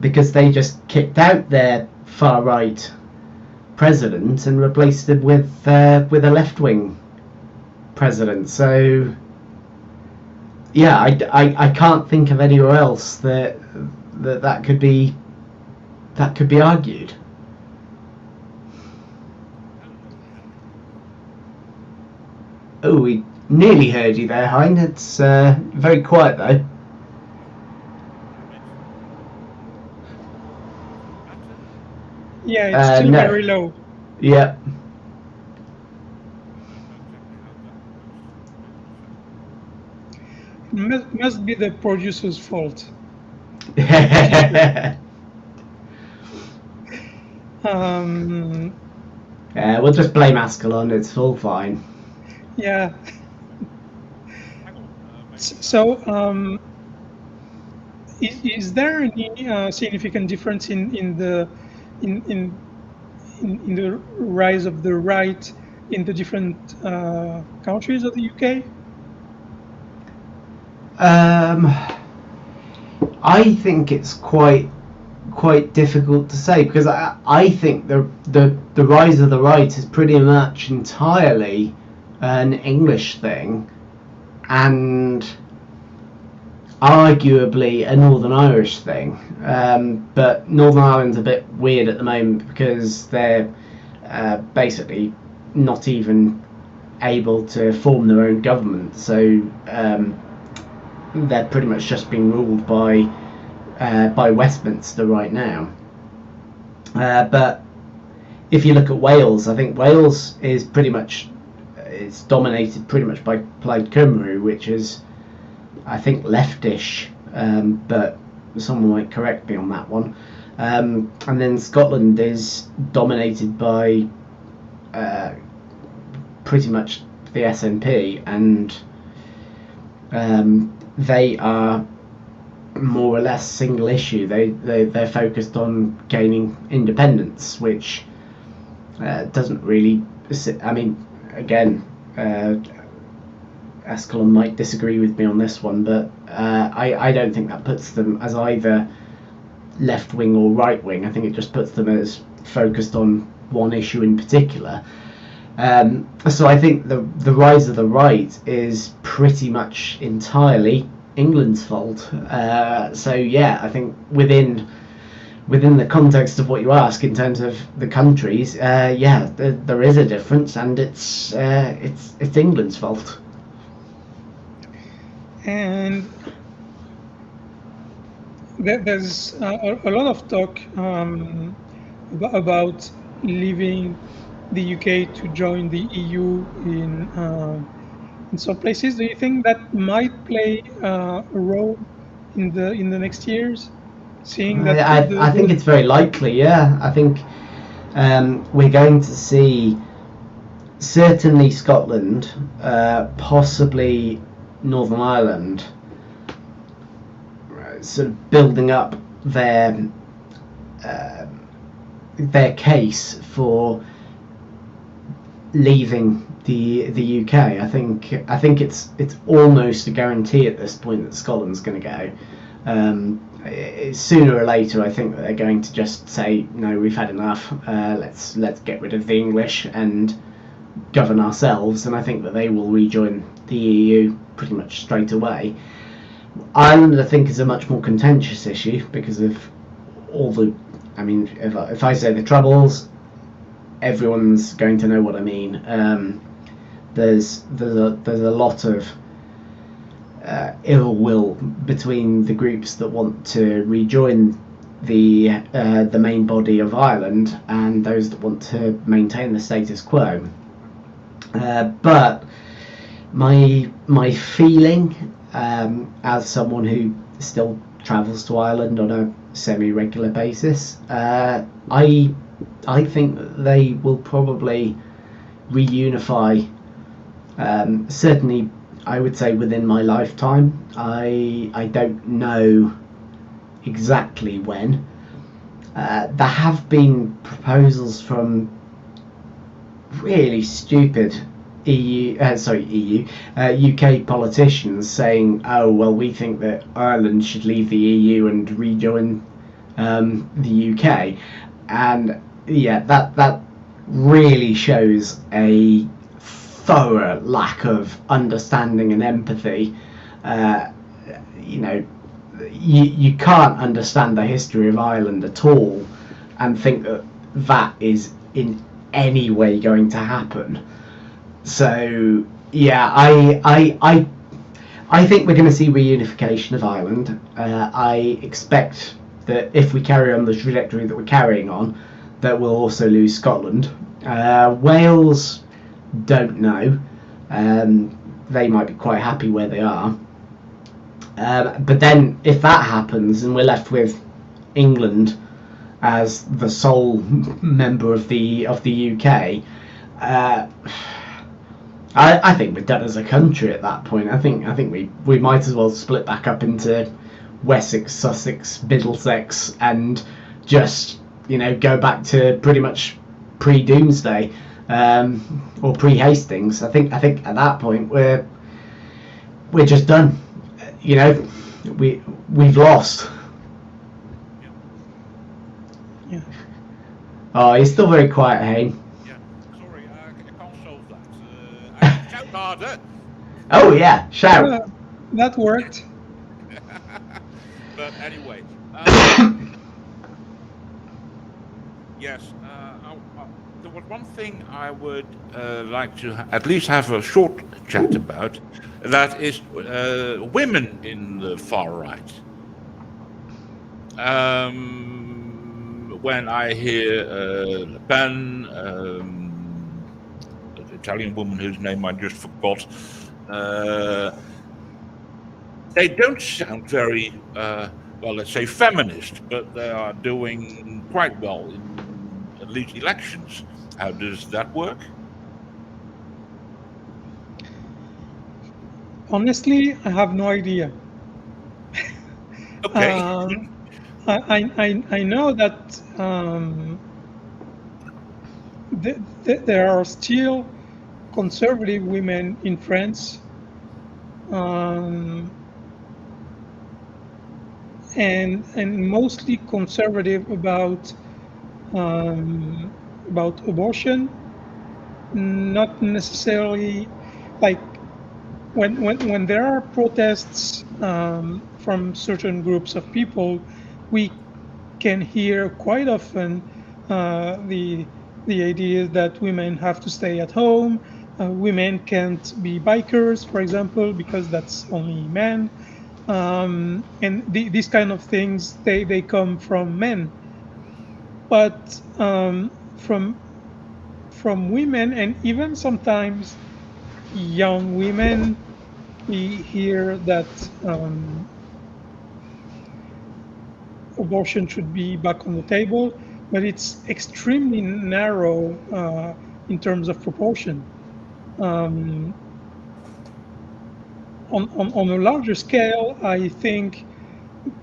Speaker 3: because they just kicked out their far right president and replaced it with a left wing president. So yeah, I can't think of anywhere else that could be argued. Oh, we nearly heard you there, Hein. It's very quiet though.
Speaker 2: Yeah, it's still
Speaker 3: no.
Speaker 2: very low.
Speaker 3: Yep.
Speaker 2: Must be the producer's fault.
Speaker 3: We'll just blame Ascalon. It's all fine.
Speaker 2: Yeah. So, is there any significant difference in the rise of the right in the different countries of the UK?
Speaker 3: I think it's quite difficult to say, because I think the rise of the right is pretty much entirely an English thing, and arguably a Northern Irish thing. But Northern Ireland's a bit weird at the moment because they're basically not even able to form their own government, so they're pretty much just being ruled by Westminster right now. But if you look at Wales, I think Wales is it's dominated pretty much by Plaid Cymru, which is, I think, leftish, but someone might correct me on that one. And then Scotland is dominated by pretty much the SNP, and they are more or less single issue. They're focused on gaining independence, which doesn't really. I mean, again, Ascalon might disagree with me on this one, but I don't think that puts them as either left wing or right wing. I think it just puts them as focused on one issue in particular. So I think the rise of the right is pretty much entirely England's fault. So yeah, I think within the context of what you ask in terms of the countries, yeah, there is a difference, and it's England's fault.
Speaker 2: And there's a lot of talk about leaving the UK to join the EU in some places. Do you think that might play a role in the next years? Seeing that
Speaker 3: I think it's very likely. Yeah, I think we're going to see certainly Scotland, possibly Northern Ireland, sort of building up their case for leaving the UK. I think it's almost a guarantee at this point that Scotland's going to go. Sooner or later, I think that they're going to just say, no, we've had enough. Let's get rid of the English and govern ourselves. And I think that they will rejoin the EU pretty much straight away. Ireland, I think, is a much more contentious issue because of all the. I mean, if I say the Troubles, everyone's going to know what I mean. There's a lot of ill will between the groups that want to rejoin the main body of Ireland and those that want to maintain the status quo. But my feeling, as someone who still travels to Ireland on a semi-regular basis, I think that they will probably reunify. Certainly, I would say within my lifetime. I don't know exactly when. There have been proposals from really stupid UK politicians saying, oh well, we think that Ireland should leave the EU and rejoin the UK, and yeah, that really shows a thorough lack of understanding and empathy. You can't understand the history of Ireland at all and think that that is in any way going to happen. So yeah, I think we're going to see reunification of Ireland. I expect that if we carry on the trajectory that we're carrying on, that we'll also lose Scotland. Wales, don't know. They might be quite happy where they are. But then, if that happens, and we're left with England as the sole member of the UK, I think we're done as a country at that point. I think we might as well split back up into Wessex, Sussex, Middlesex, and just go back to pretty much pre-Doomsday or pre-Hastings. I think at that point we're just done. We've lost.
Speaker 2: Yeah.
Speaker 3: Oh, you're still very quiet, Hein.
Speaker 1: Yeah, sorry, I can't solve that. I shout harder.
Speaker 3: Oh yeah, shout.
Speaker 2: That worked.
Speaker 1: But anyway, yes, there was one thing I would like to at least have a short chat about. That is women in the far right. When I hear Le Pen, the Italian woman whose name I just forgot, they don't sound very, let's say feminist, but they are doing quite well in at least elections. How does that work?
Speaker 2: Honestly, I have no idea.
Speaker 1: Okay.
Speaker 2: I know that there are still conservative women in France, and mostly conservative about abortion, not necessarily like. When there are protests from certain groups of people, we can hear quite often the idea that women have to stay at home, women can't be bikers, for example, because that's only men, and these kind of things they come from men, but from women, and even sometimes young women, we hear that abortion should be back on the table, but it's extremely narrow in terms of proportion. On a larger scale, I think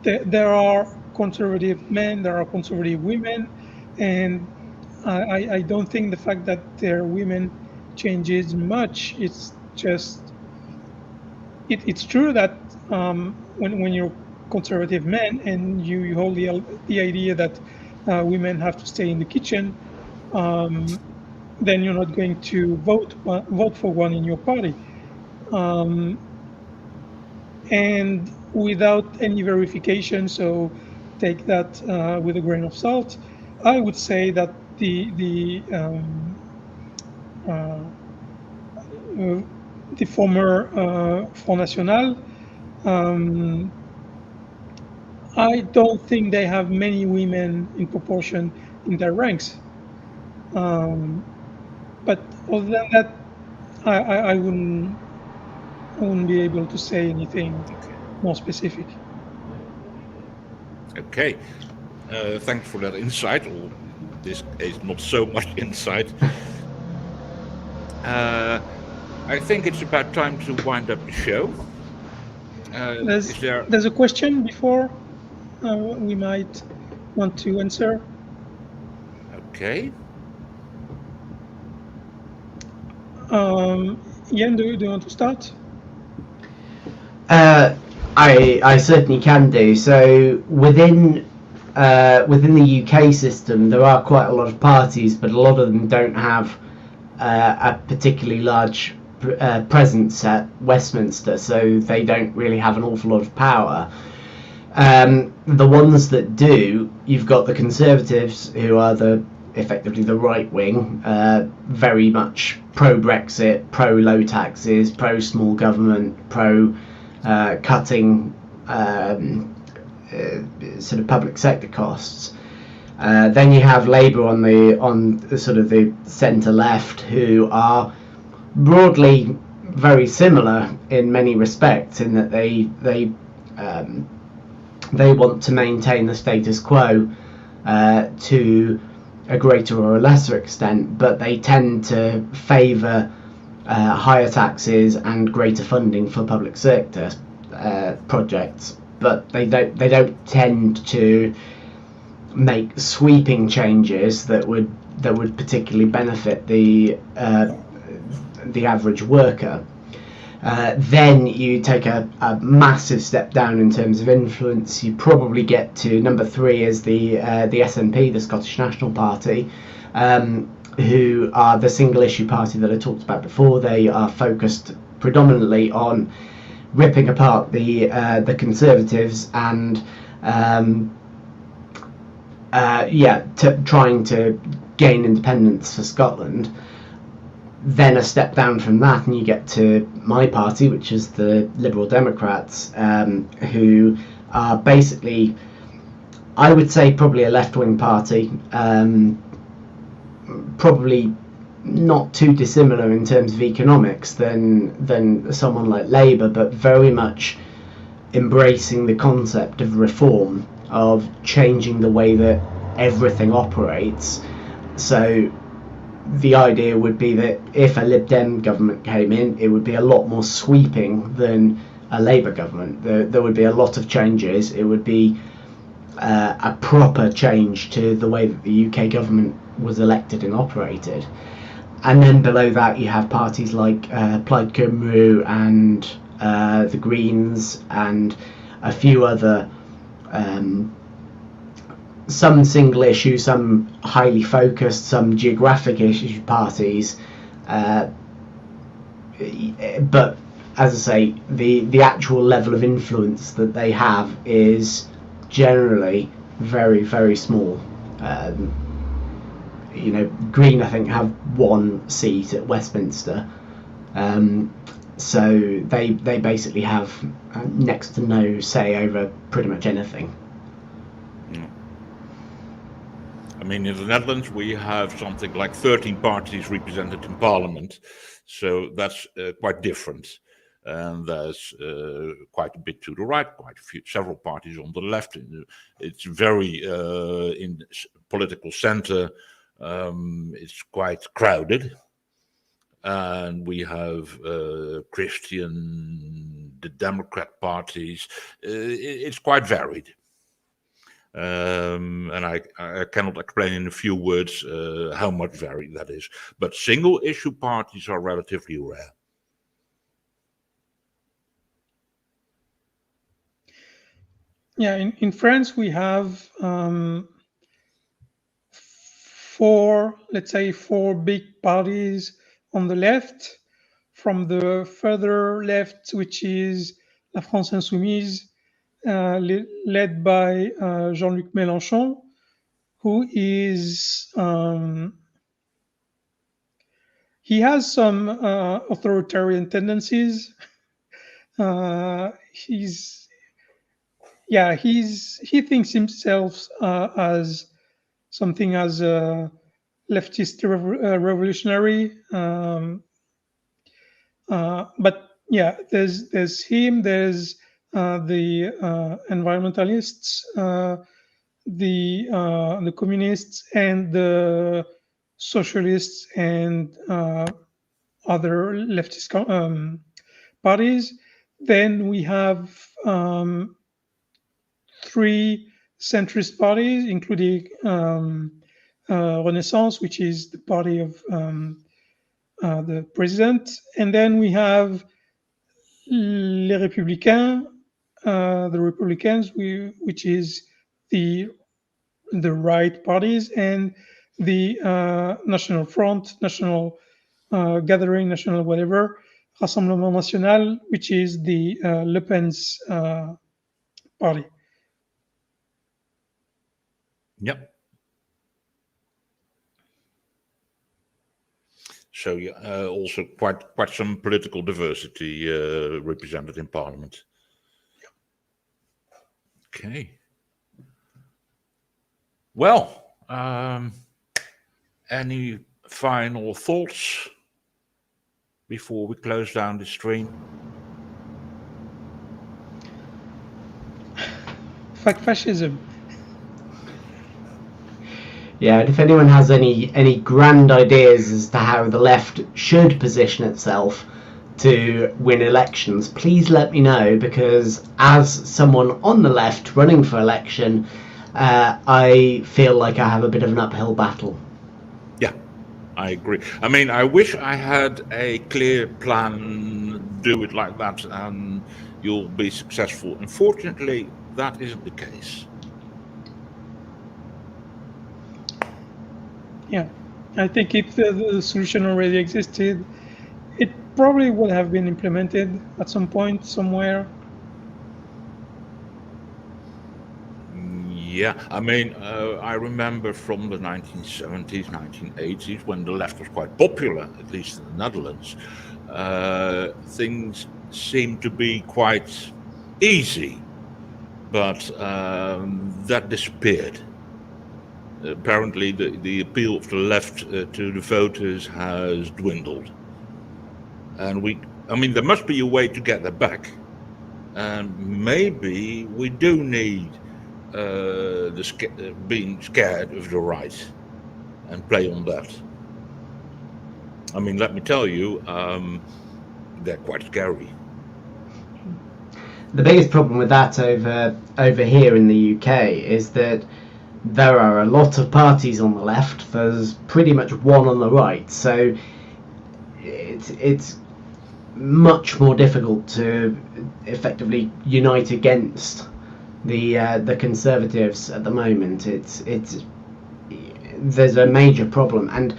Speaker 2: there are conservative men, there are conservative women, and I don't think the fact that they're women changes much. It's just it's true that when you're conservative men and you hold the idea that women have to stay in the kitchen, then you're not going to vote for one in your party, and without any verification. So take that with a grain of salt. I would say that the former Front National, I don't think they have many women in proportion in their ranks. But other than that, I wouldn't be able to say anything more specific.
Speaker 1: Okay, thanks for that insight, or this is not so much insight. I think it's about time to wind up the show.
Speaker 2: There's a question before we might want to answer.
Speaker 1: Okay.
Speaker 2: Ian, do you want to start?
Speaker 3: I certainly can do. So within the UK system, there are quite a lot of parties, but a lot of them don't have a particularly large presence at Westminster, so they don't really have an awful lot of power. The ones that do, you've got the Conservatives, who are effectively the right wing, very much pro-Brexit, pro-low taxes, pro-small government, pro-cutting sort of public sector costs. Then you have Labour on the sort of the centre left, who are broadly very similar in many respects, in that they want to maintain the status quo to a greater or a lesser extent, but they tend to favour higher taxes and greater funding for public sector projects, but they don't tend to make sweeping changes that would particularly benefit the average worker. Then you take a massive step down in terms of influence. You probably get to number 3 is the SNP, the Scottish National Party, who are the single issue party that I talked about before. They are focused predominantly on ripping apart the Conservatives and trying to gain independence for Scotland. Then a step down from that and you get to my party, which is the Liberal Democrats, who are basically, I would say, probably a left-wing party, probably not too dissimilar in terms of economics than someone like Labour, but very much embracing the concept of reform, of changing the way that everything operates. So the idea would be that if a Lib Dem government came in, it would be a lot more sweeping than a Labour government. There would be a lot of changes. It would be a proper change to the way that the UK government was elected and operated. And then below that you have parties like Plaid Cymru and the Greens and a few other some single issue, some highly focused, some geographic issue parties, but as I say, the actual level of influence that they have is generally very, very small. Green, I think, have 1 seat at Westminster, so they basically have next to no say over pretty much anything.
Speaker 1: I mean, in the Netherlands, we have something like 13 parties represented in Parliament, so that's quite different. And there's quite a bit to the right, several parties on the left. It's very in political center. It's quite crowded, and we have Christian, the Democrat parties. It's quite varied. And I cannot explain in a few words how much varied that is. But single issue parties are relatively rare.
Speaker 2: Yeah, in France we have 4 big parties on the left. From the further left, which is La France Insoumise, led by Jean-Luc Mélenchon, who is he has some authoritarian tendencies. He thinks himself as something as a leftist revolutionary, but yeah, there's him. There's the environmentalists, the communists, and the socialists, and other leftist parties. Then we have 3 centrist parties, including Renaissance, which is the party of the president, and then we have Les Républicains, the Republicans, which is the right parties, and the National Front, National Gathering, National whatever, Rassemblement National, which is the Le Pen's party.
Speaker 1: Yep. So also quite some political diversity represented in Parliament. Okay. Well, Any final thoughts before we close down the stream?
Speaker 2: Fuck fascism.
Speaker 3: Yeah, and if anyone has any grand ideas as to how the left should position itself to win elections, please let me know, because as someone on the left running for election, I feel like I have a bit of an uphill battle.
Speaker 1: Yeah, I agree. I mean, I wish I had a clear plan, do it like that, and you'll be successful. Unfortunately, that isn't the case.
Speaker 2: Yeah, I think if the solution already existed, it probably would have been implemented at some point, somewhere.
Speaker 1: Yeah, I mean, I remember from the 1970s, 1980s, when the left was quite popular, at least in the Netherlands, things seemed to be quite easy, but that disappeared. Apparently, the appeal of the left to the voters has dwindled. And I mean, there must be a way to get that back. And maybe we do need being scared of the right and play on that. I mean, let me tell you, they're quite scary.
Speaker 3: The biggest problem with that over here in the UK is that there are a lot of parties on the left. There's pretty much one on the right, so it's much more difficult to effectively unite against the Conservatives at the moment. There's a major problem, and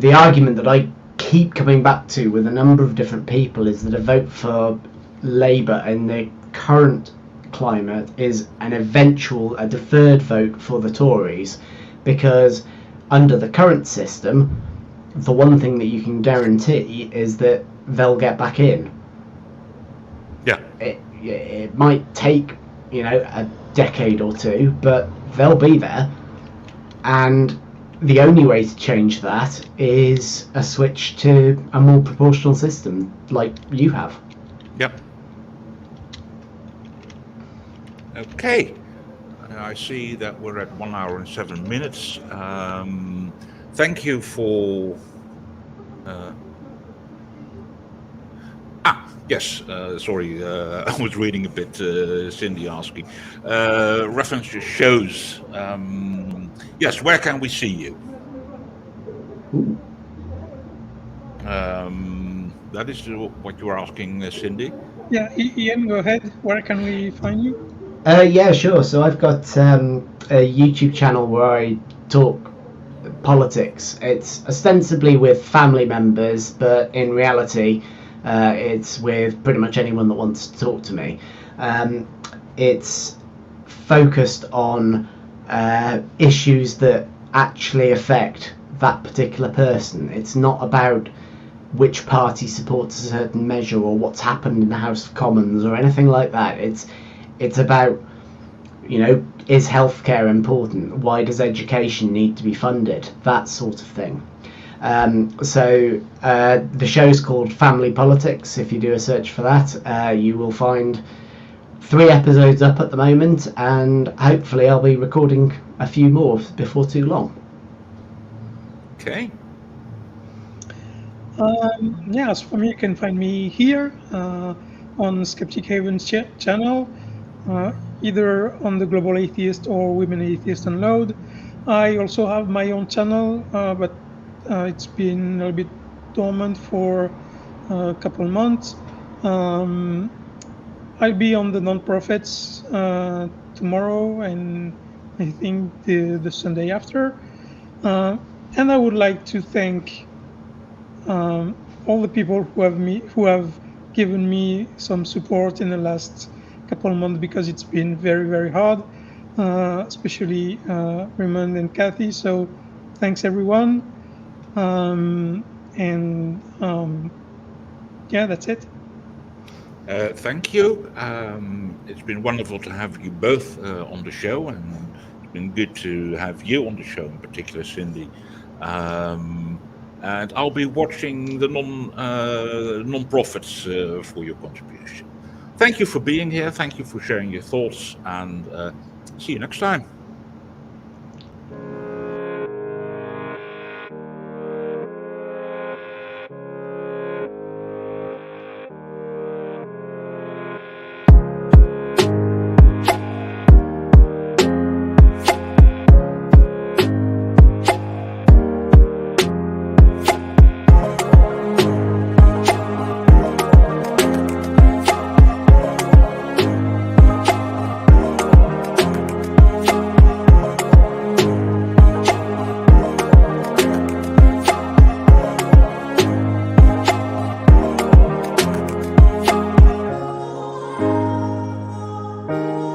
Speaker 3: the argument that I keep coming back to with a number of different people is that a vote for Labour in the current climate is a deferred vote for the Tories, because under the current system, the one thing that you can guarantee is that they'll get back in.
Speaker 1: Yeah.
Speaker 3: It might take, a decade or two, but they'll be there, and the only way to change that is a switch to a more proportional system like you have.
Speaker 1: Yep. Okay, I see that we're at 1 hour and 7 minutes. Thank you for... yes, sorry, I was reading a bit, Cindy asking. Reference to shows. Yes, where can we see you? That is what you are asking, Cindy?
Speaker 2: Yeah, Ian, go ahead. Where can we find you?
Speaker 3: Yeah, sure. So I've got a YouTube channel where I talk politics. It's ostensibly with family members, but in reality, it's with pretty much anyone that wants to talk to me. It's focused on issues that actually affect that particular person. It's not about which party supports a certain measure or what's happened in the House of Commons or anything like that. It's about, is healthcare important? Why does education need to be funded? That sort of thing. So the show's called Family Politics. If you do a search for that, you will find 3 episodes up at the moment, and hopefully I'll be recording a few more before too long.
Speaker 1: Okay.
Speaker 2: So for me, you can find me here on Skeptic Haven's channel, either on the Global Atheist or Women Atheist Unload. I also have my own channel, but it's been a little bit dormant for a couple of months. I'll be on the non-profits tomorrow and I think the Sunday after. And I would like to thank all the people who have given me some support in the last couple of months, because it's been very, very hard, especially Raymond and Kathy. So thanks everyone. That's it.
Speaker 1: Thank you. It's been wonderful to have you both on the show and It's been good to have you on the show, in particular, Cindy. And I'll be watching the non-profits for your contribution. Thank you for being here. Thank you for sharing your thoughts, and see you next time.